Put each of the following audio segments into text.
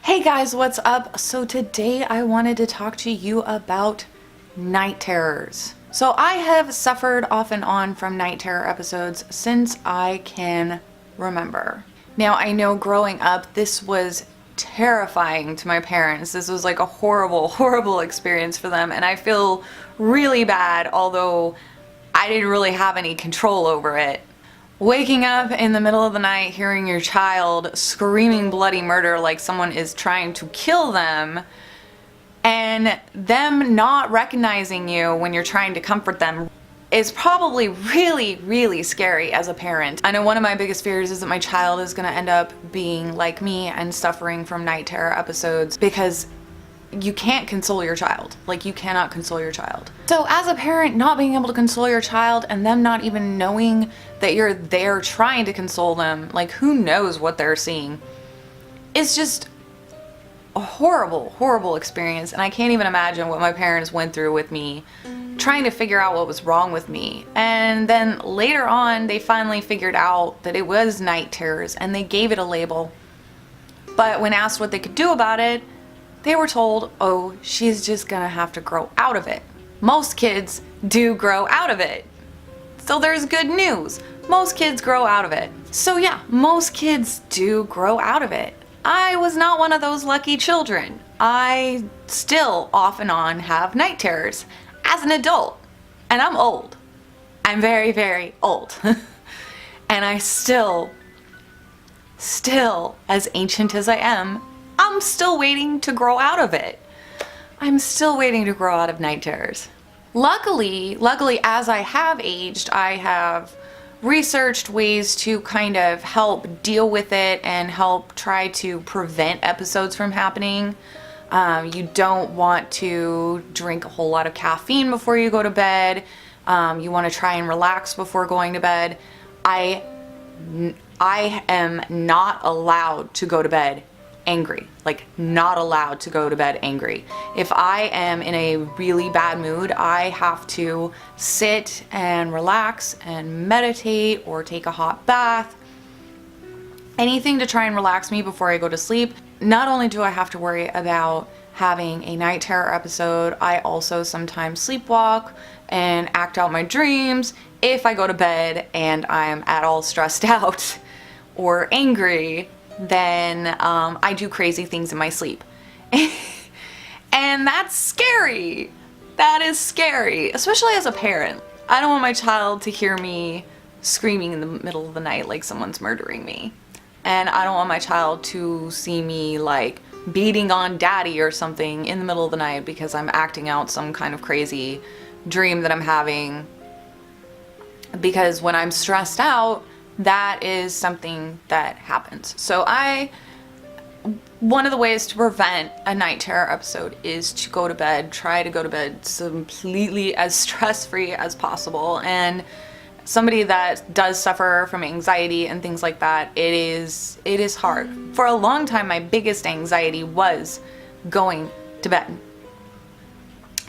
Hey guys, what's up? So today I wanted to talk to you about night terrors. So I have suffered off and on from night terror episodes since I can remember. Now I know growing up this was terrifying to my parents. This was like a horrible, horrible experience for them, and I feel really bad, although I didn't really have any control over it. Waking up in the middle of the night, hearing your child screaming bloody murder like someone is trying to kill them, and them not recognizing you when you're trying to comfort them is probably really, really scary as a parent. I know one of my biggest fears is that my child is gonna end up being like me and suffering from night terror episodes because you can't console your child. Like, you cannot console your child. So as a parent, not being able to console your child and them not even knowing that you're there trying to console them, like, who knows what they're seeing, it's just a horrible, horrible experience. And I can't even imagine what my parents went through with me trying to figure out what was wrong with me. And then later on, they finally figured out that it was night terrors and they gave it a label. But when asked what they could do about it, they were told, oh, she's just gonna have to grow out of it. Most kids do grow out of it. So there's good news. Most kids grow out of it. So yeah, most kids do grow out of it. I was not one of those lucky children. I still off and on have night terrors as an adult. And I'm old. I'm very, very old. And I still, as ancient as I am, I'm still waiting to grow out of it. I'm still waiting to grow out of night terrors. Luckily, as I have aged, I have researched ways to kind of help deal with it and help try to prevent episodes from happening. You don't want to drink a whole lot of caffeine before you go to bed. You want to try and relax before going to bed. I am not allowed to go to bed angry. Like, not allowed to go to bed angry. If I am in a really bad mood, I have to sit and relax and meditate or take a hot bath. Anything to try and relax me before I go to sleep. Not only do I have to worry about having a night terror episode, I also sometimes sleepwalk and act out my dreams if I go to bed and I'm at all stressed out or angry. Then I do crazy things in my sleep. And that's scary. That is scary, especially as a parent. I don't want my child to hear me screaming in the middle of the night like someone's murdering me. And I don't want my child to see me like beating on daddy or something in the middle of the night because I'm acting out some kind of crazy dream that I'm having. Because when I'm stressed out, that is something that happens. So one of the ways to prevent a night terror episode is to go to bed, try to go to bed completely as stress-free as possible. And somebody that does suffer from anxiety and things like that, it is hard. For a long time, my biggest anxiety was going to bed.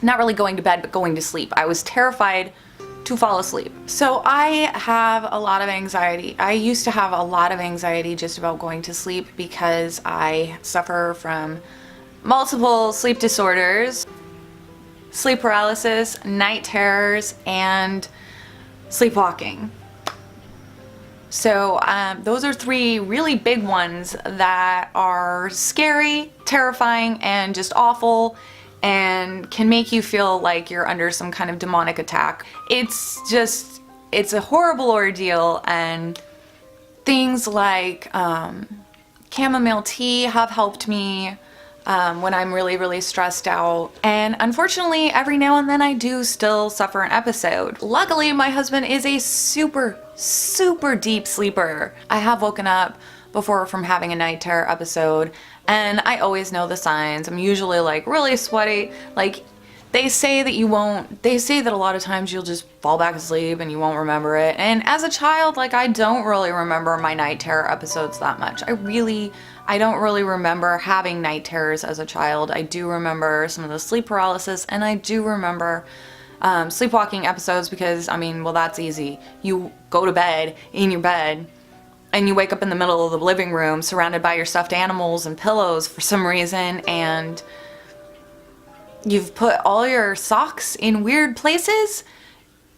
Not really going to bed, but going to sleep. I was terrified to fall asleep. So I have a lot of anxiety. I used to have a lot of anxiety just about going to sleep because I suffer from multiple sleep disorders, sleep paralysis, night terrors, and sleepwalking. So those are three really big ones that are scary, terrifying, and just awful, and can make you feel like you're under some kind of demonic attack. It's a horrible ordeal, and things like chamomile tea have helped me when I'm really, really stressed out. And unfortunately, every now and then I do still suffer an episode. Luckily, my husband is a super, super deep sleeper. I have woken up before from having a night terror episode, and I always know the signs. I'm usually like really sweaty. Like, they say that a lot of times you'll just fall back asleep and you won't remember it. And as a child, like, I don't really remember my night terror episodes that much. I don't really remember having night terrors as a child. I do remember some of the sleep paralysis, and I do remember sleepwalking episodes because, I mean, well, that's easy. You go to bed in your bed and you wake up in the middle of the living room surrounded by your stuffed animals and pillows for some reason, and you've put all your socks in weird places,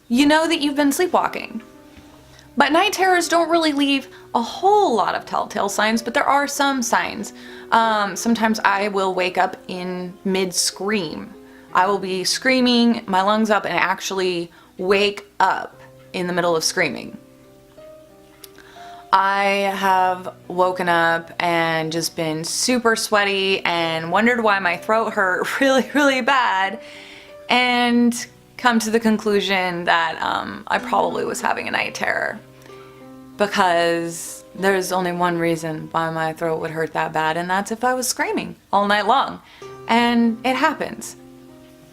you know that you've been sleepwalking. But night terrors don't really leave a whole lot of telltale signs, but there are some signs. Sometimes I will wake up in mid-scream. I will be screaming my lungs up and actually wake up in the middle of screaming. I have woken up and just been super sweaty and wondered why my throat hurt really, really bad, and come to the conclusion that I probably was having a night terror, because there's only one reason why my throat would hurt that bad, and that's if I was screaming all night long. And it happens.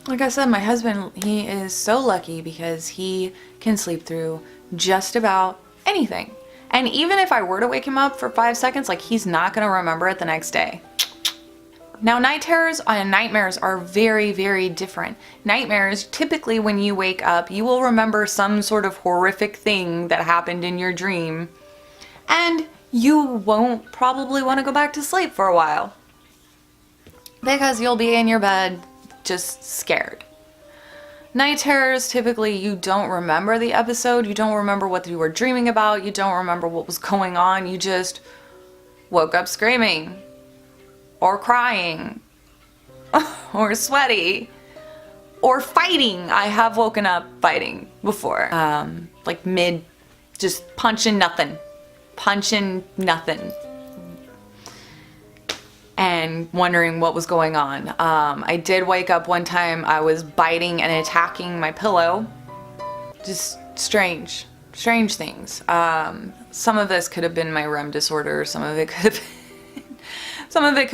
Like I said, my husband, he is so lucky because he can sleep through just about anything. And even if I were to wake him up for 5 seconds, like, he's not gonna remember it the next day. Now, night terrors and nightmares are very, very different. Nightmares, typically when you wake up, you will remember some sort of horrific thing that happened in your dream, and you won't probably want to go back to sleep for a while, because you'll be in your bed just scared. Night terrors, typically you don't remember the episode, you don't remember what you were dreaming about, you don't remember what was going on, you just woke up screaming, or crying, or sweaty, or fighting. I have woken up fighting before, like mid, just punching nothing, and wondering what was going on. I did wake up one time, I was biting and attacking my pillow. Just strange things. Some of this could have been my REM disorder, some of it could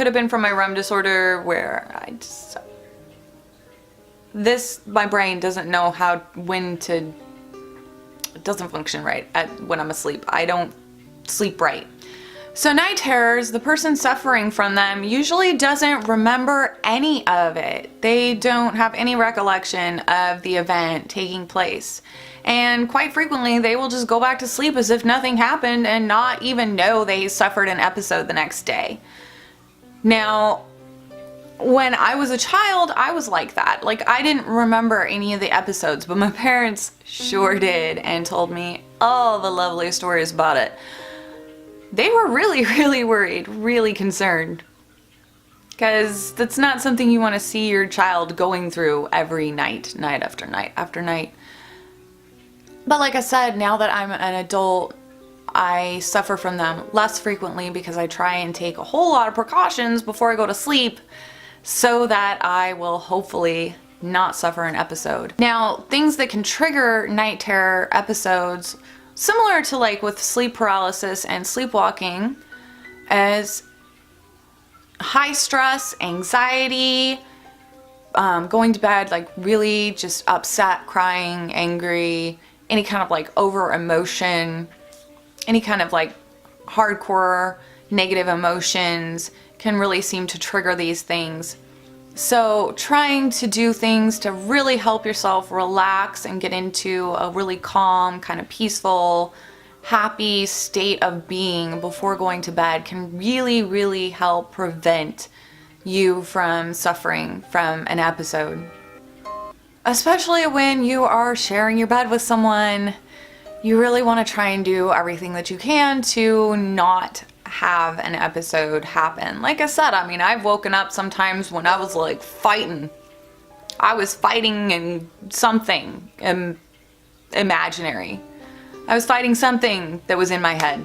have been from my REM disorder, where my brain doesn't know it doesn't function right when I'm asleep. I don't sleep right. So night terrors, the person suffering from them usually doesn't remember any of it. They don't have any recollection of the event taking place. And quite frequently, they will just go back to sleep as if nothing happened and not even know they suffered an episode the next day. Now, when I was a child, I was like that. Like, I didn't remember any of the episodes, but my parents sure did, and told me all the lovely stories about it. They were really, really worried, really concerned, because that's not something you want to see your child going through every night, night after night after night. But like I said, now that I'm an adult, I suffer from them less frequently because I try and take a whole lot of precautions before I go to sleep so that I will hopefully not suffer an episode. Now, things that can trigger night terror episodes, similar to like with sleep paralysis and sleepwalking, as high stress, anxiety, going to bed like really just upset, crying, angry, any kind of like over emotion, any kind of like hardcore negative emotions can really seem to trigger these things. So trying to do things to really help yourself relax and get into a really calm, kind of peaceful, happy state of being before going to bed can really, really help prevent you from suffering from an episode. Especially when you are sharing your bed with someone, you really want to try and do everything that you can to not have an episode happen. Like I said, I mean, I've woken up sometimes when I was like fighting. I was fighting in something imaginary. I was fighting something that was in my head.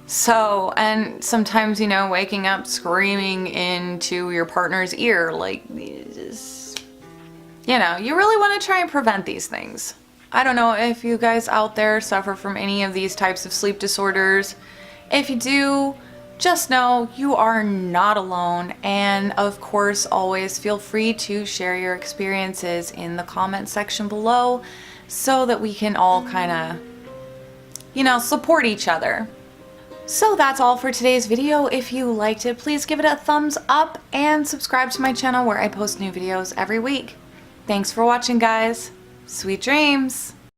So, and sometimes, you know, waking up screaming into your partner's ear, like, just, you know, you really want to try and prevent these things. I don't know if you guys out there suffer from any of these types of sleep disorders. If you do, just know you are not alone, and of course always feel free to share your experiences in the comment section below so that we can all kind of, you know, support each other. So that's all for today's video. If you liked it, please give it a thumbs up and subscribe to my channel where I post new videos every week. Thanks for watching, guys. Sweet dreams!